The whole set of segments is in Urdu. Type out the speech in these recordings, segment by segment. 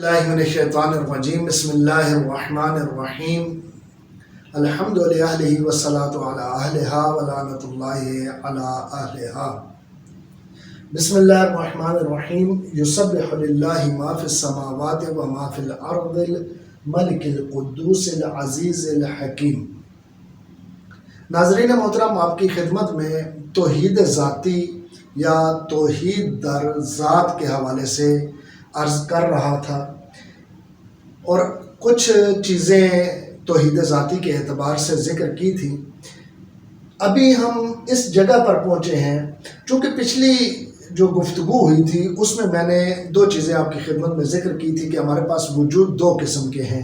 اللہ من الشیطان الرجیم بسم اللہ الرحمن الرحیم الحمد للہ والصلاة علی اہلہا ولعنۃ اللہ علی اہلہا۔ بسم اللہ الرحمن الرحیم یسبح للہ ما فی السماوات و ما فی الارض الملک القدوس العزیز الحکیم۔ ناظرین محترم، آپ کی خدمت میں توحید ذاتی یا توحید در ذات کے حوالے سے عرض کر رہا تھا، اور کچھ چیزیں توحید ذاتی کے اعتبار سے ذکر کی تھی۔ ابھی ہم اس جگہ پر پہنچے ہیں، چونکہ پچھلی جو گفتگو ہوئی تھی اس میں نے دو چیزیں آپ کی خدمت میں ذکر کی تھی کہ ہمارے پاس وجود دو قسم کے ہیں،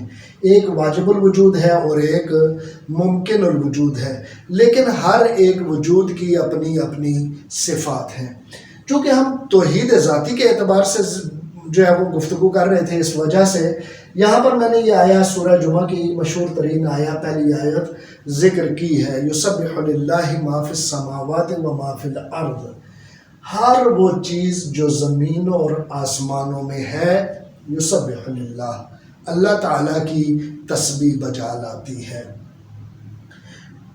ایک واجب الوجود ہے اور ایک ممکن الوجود ہے، لیکن ہر ایک وجود کی اپنی اپنی صفات ہیں۔ چونکہ ہم توحید ذاتی کے اعتبار سے جو ہے وہ گفتگو کر رہے تھے، اس وجہ سے یہاں پر میں نے یہ آیت سورہ جمعہ کی مشہور ترین آیت، پہلی آیت ذکر کی ہے، یسبح للہ ما فی السماوات و ما فی الارض۔ ہر وہ چیز جو زمینوں اور آسمانوں میں ہے، یسبح للہ، اللہ تعالیٰ کی تسبیح بجا لاتی ہے۔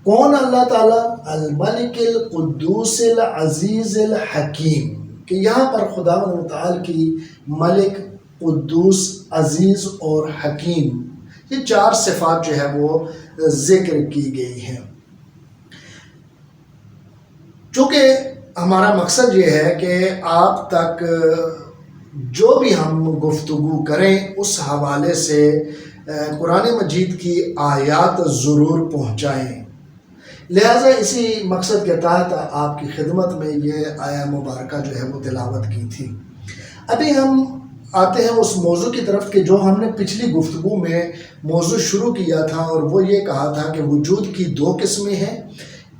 کون اللہ تعالیٰ؟ الملک القدوس العزیز الحکیم، کہ یہاں پر خدا متعال کی ملک، قدوس، عزیز اور حکیم، یہ چار صفات جو ہے وہ ذکر کی گئی ہیں۔ چونکہ ہمارا مقصد یہ ہے کہ آپ تک جو بھی ہم گفتگو کریں اس حوالے سے قرآن مجید کی آیات ضرور پہنچائیں، لہٰذا اسی مقصد کے تحت آپ کی خدمت میں یہ آیہ مبارکہ جو ہے وہ تلاوت کی تھی۔ ابھی ہم آتے ہیں اس موضوع کی طرف کہ جو ہم نے پچھلی گفتگو میں موضوع شروع کیا تھا، اور وہ یہ کہا تھا کہ وجود کی دو قسمیں ہیں،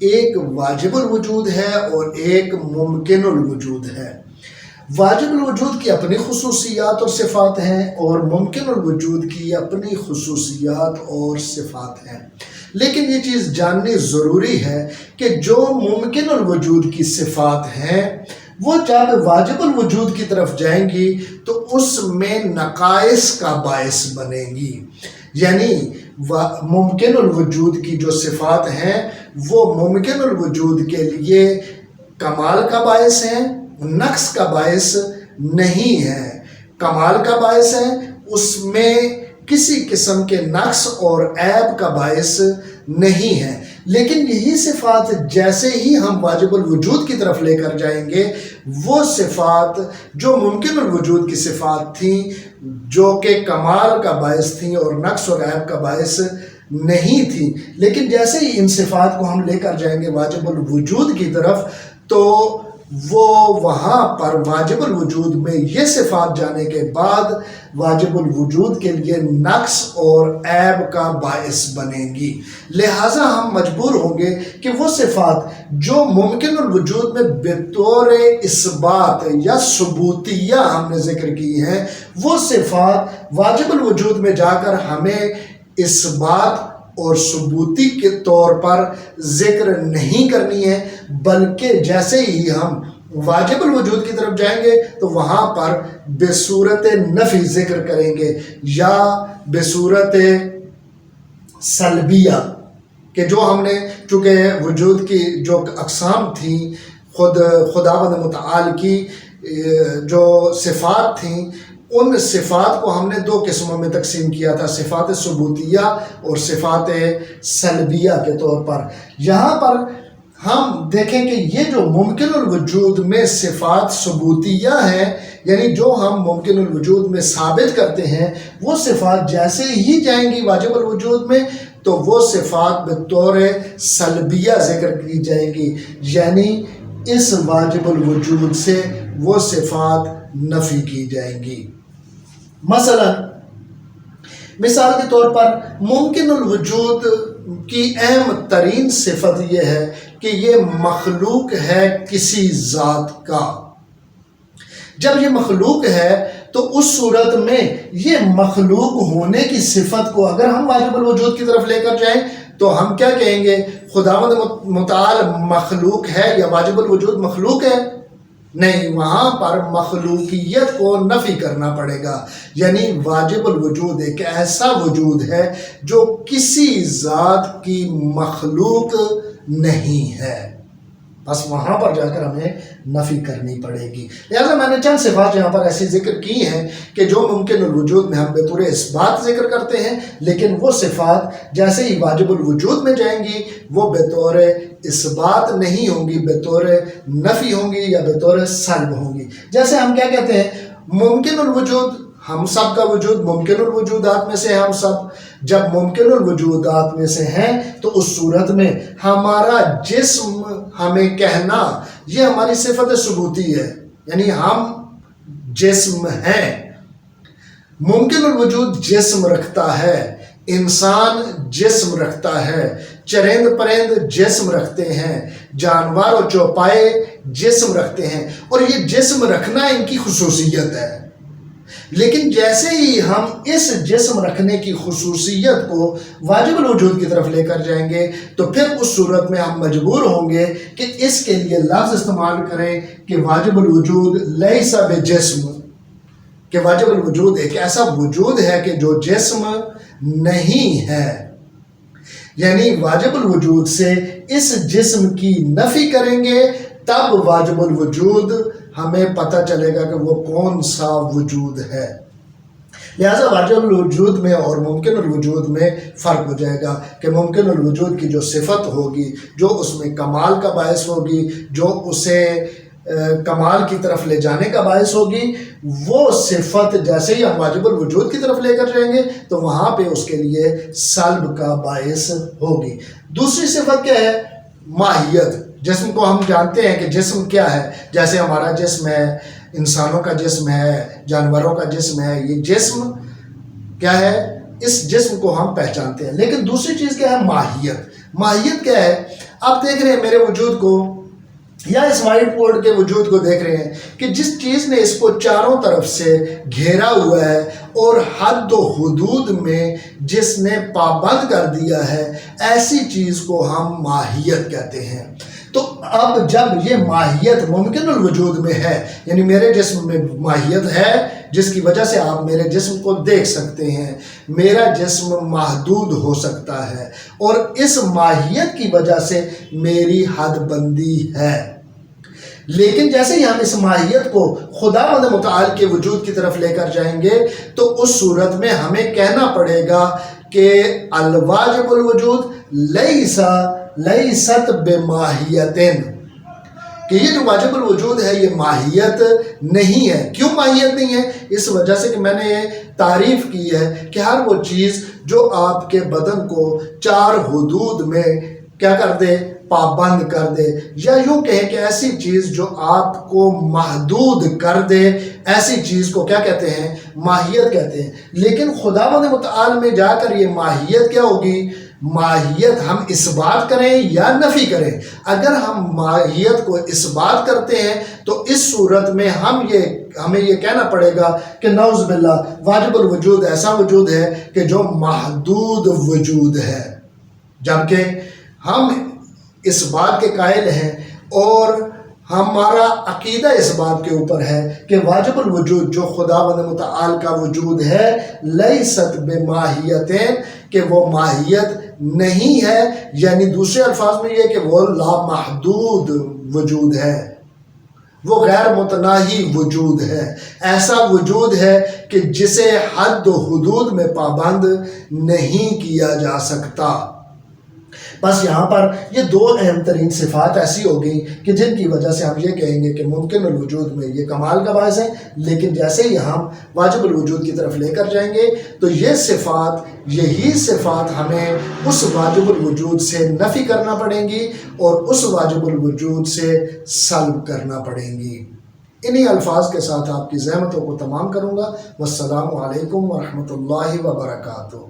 ایک واجب الوجود ہے اور ایک ممکن الوجود ہے۔ واجب الوجود کی اپنی خصوصیات اور صفات ہیں، اور ممکن الوجود کی اپنی خصوصیات اور صفات ہیں، لیکن یہ چیز جاننی ضروری ہے کہ جو ممکن الوجود کی صفات ہیں وہ جب واجب الوجود کی طرف جائیں گی تو اس میں نقائص کا باعث بنیں گی، یعنی ممکن الوجود کی جو صفات ہیں وہ ممکن الوجود کے لیے کمال کا باعث ہیں، نقص کا باعث نہیں ہے۔ کمال کا باعث ہے، اس میں کسی قسم کے نقص اور عیب کا باعث نہیں ہے، لیکن یہی صفات جیسے ہی ہم واجب الوجود کی طرف لے کر جائیں گے، وہ صفات جو ممکن الوجود کی صفات تھیں، جو کہ کمال کا باعث تھیں اور نقص اور عیب کا باعث نہیں تھیں، لیکن جیسے ہی ان صفات کو ہم لے کر جائیں گے واجب الوجود کی طرف، تو وہ وہاں پر واجب الوجود میں یہ صفات جانے کے بعد واجب الوجود کے لیے نقص اور عیب کا باعث بنیں گی، لہٰذا ہم مجبور ہوں گے کہ وہ صفات جو ممکن الوجود میں بطور اثبات یا ثبوتیہ ہم نے ذکر کی ہیں، وہ صفات واجب الوجود میں جا کر ہمیں اثبات اور ثبوتی کے طور پر ذکر نہیں کرنی ہے، بلکہ جیسے ہی ہم واجب الوجود کی طرف جائیں گے تو وہاں پر بصورت نفی ذکر کریں گے یا بصورت سلبیہ، کہ جو ہم نے چونکہ وجود کی جو اقسام تھیں، خداوند متعال کی جو صفات تھیں، ان صفات کو ہم نے دو قسموں میں تقسیم کیا تھا، صفات ثبوتیہ اور صفات سلبیہ کے طور پر۔ یہاں پر ہم دیکھیں کہ یہ جو ممکن الوجود میں صفات ثبوتیہ ہیں، یعنی جو ہم ممکن الوجود میں ثابت کرتے ہیں، وہ صفات جیسے ہی جائیں گی واجب الوجود میں تو وہ صفات بطور سلبیہ ذکر کی جائیں گی، یعنی اس واجب الوجود سے وہ صفات نفی کی جائیں گی۔ مثال کے طور پر ممکن الوجود کی اہم ترین صفت یہ ہے کہ یہ مخلوق ہے کسی ذات کا۔ جب یہ مخلوق ہے تو اس صورت میں یہ مخلوق ہونے کی صفت کو اگر ہم واجب الوجود کی طرف لے کر جائیں تو ہم کیا کہیں گے؟ خداوند متعال مخلوق ہے یا واجب الوجود مخلوق ہے؟ نہیں، وہاں پر مخلوقیت کو نفی کرنا پڑے گا، یعنی واجب الوجود ایک ایسا وجود ہے جو کسی ذات کی مخلوق نہیں ہے، بس وہاں پر جا کر ہمیں نفی کرنی پڑے گی۔ لہٰذا میں نے چند صفات یہاں پر ایسی ذکر کی ہیں کہ جو ممکن الوجود میں ہم بطور اثبات ذکر کرتے ہیں، لیکن وہ صفات جیسے ہی واجب الوجود میں جائیں گی وہ بطور اثبات نہیں ہوں گی، بطور نفی ہوں گی یا بطور سلب ہوں گی۔ جیسے ہم کیا کہتے ہیں، ممکن الوجود، ہم سب کا وجود ممکن الوجودات میں سے ہے، ہم سب جب ممکن الوجودات میں سے ہیں تو اس صورت میں ہمارا جسم ہمیں کہنا یہ ہماری صفت ثبوتی ہے، یعنی ہم جسم ہیں۔ ممکن الوجود جسم رکھتا ہے، انسان جسم رکھتا ہے، چرند پرند جسم رکھتے ہیں، جانور اور چوپائے جسم رکھتے ہیں، اور یہ جسم رکھنا ان کی خصوصیت ہے۔ لیکن جیسے ہی ہم اس جسم رکھنے کی خصوصیت کو واجب الوجود کی طرف لے کر جائیں گے تو پھر اس صورت میں ہم مجبور ہوں گے کہ اس کے لیے لفظ استعمال کریں کہ واجب الوجود لیس بجسم، کہ واجب الوجود ایک ایسا وجود ہے کہ جو جسم نہیں ہے، یعنی واجب الوجود سے اس جسم کی نفی کریں گے تب واجب الوجود ہمیں پتہ چلے گا کہ وہ کون سا وجود ہے۔ لہٰذا واجب الوجود میں اور ممکن الوجود میں فرق ہو جائے گا کہ ممکن الوجود کی جو صفت ہوگی، جو اس میں کمال کا باعث ہوگی، جو اسے کمال کی طرف لے جانے کا باعث ہوگی، وہ صفت جیسے ہی ہم واجب الوجود کی طرف لے کر جائیں گے تو وہاں پہ اس کے لیے سلب کا باعث ہوگی۔ دوسری صفت کیا ہے؟ ماہیت۔ جسم کو ہم جانتے ہیں کہ جسم کیا ہے، جیسے ہمارا جسم ہے، انسانوں کا جسم ہے، جانوروں کا جسم ہے، یہ جسم کیا ہے، اس جسم کو ہم پہچانتے ہیں۔ لیکن دوسری چیز کیا ہے؟ ماہیت۔ ماہیت کیا ہے؟ آپ دیکھ رہے ہیں میرے وجود کو یا اس وائٹ بورڈ کے وجود کو دیکھ رہے ہیں کہ جس چیز نے اس کو چاروں طرف سے گھیرا ہوا ہے اور حد و حدود میں جس نے پابند کر دیا ہے، ایسی چیز کو ہم ماہیت کہتے ہیں۔ تو اب جب یہ ماہیت ممکن الوجود میں ہے، یعنی میرے جسم میں ماہیت ہے جس کی وجہ سے آپ میرے جسم کو دیکھ سکتے ہیں، میرا جسم محدود ہو سکتا ہے اور اس ماہیت کی وجہ سے میری حد بندی ہے۔ لیکن جیسے ہی ہم اس ماہیت کو خداوند متعال کے وجود کی طرف لے کر جائیں گے تو اس صورت میں ہمیں کہنا پڑے گا کہ الواجب الوجود لیست بماہیتن، کہ یہ جو واجب الوجود ہے یہ ماہیت نہیں ہے۔ کیوں ماہیت نہیں ہے؟ اس وجہ سے کہ میں نے تعریف کی ہے کہ ہر وہ چیز جو آپ کے بدن کو چار حدود میں کیا کر دے، پابند کر دے، یا یوں کہیں کہ ایسی چیز جو آپ کو محدود کر دے، ایسی چیز کو کیا کہتے ہیں؟ ماہیت کہتے ہیں۔ لیکن خداوند متعال میں جا کر یہ ماہیت کیا ہوگی؟ ماہیت ہم اثبات کریں یا نفی کریں۔ اگر ہم ماہیت کو اثبات کرتے ہیں تو اس صورت میں ہمیں یہ کہنا پڑے گا کہ نعوذ باللہ واجب الوجود ایسا وجود ہے کہ جو محدود وجود ہے، جبکہ ہم اس بات کے قائل ہیں اور ہمارا عقیدہ اس بات کے اوپر ہے کہ واجب الوجود جو خداوند متعال کا وجود ہے لیست بماہیتین، کہ وہ ماہیت نہیں ہے، یعنی دوسرے الفاظ میں یہ کہ وہ لامحدود وجود ہے، وہ غیر متناہی وجود ہے، ایسا وجود ہے کہ جسے حد و حدود میں پابند نہیں کیا جا سکتا۔ بس یہاں پر یہ دو اہم ترین صفات ایسی ہو گئیں کہ جن کی وجہ سے ہم یہ کہیں گے کہ ممکن الوجود میں یہ کمال کا باعث ہے، لیکن جیسے ہی ہم واجب الوجود کی طرف لے کر جائیں گے تو یہی صفات ہمیں اس واجب الوجود سے نفی کرنا پڑیں گی اور اس واجب الوجود سے سلب کرنا پڑیں گی۔ انہی الفاظ کے ساتھ آپ کی زحمتوں کو تمام کروں گا۔ والسلام علیکم ورحمۃ اللہ وبرکاتہ۔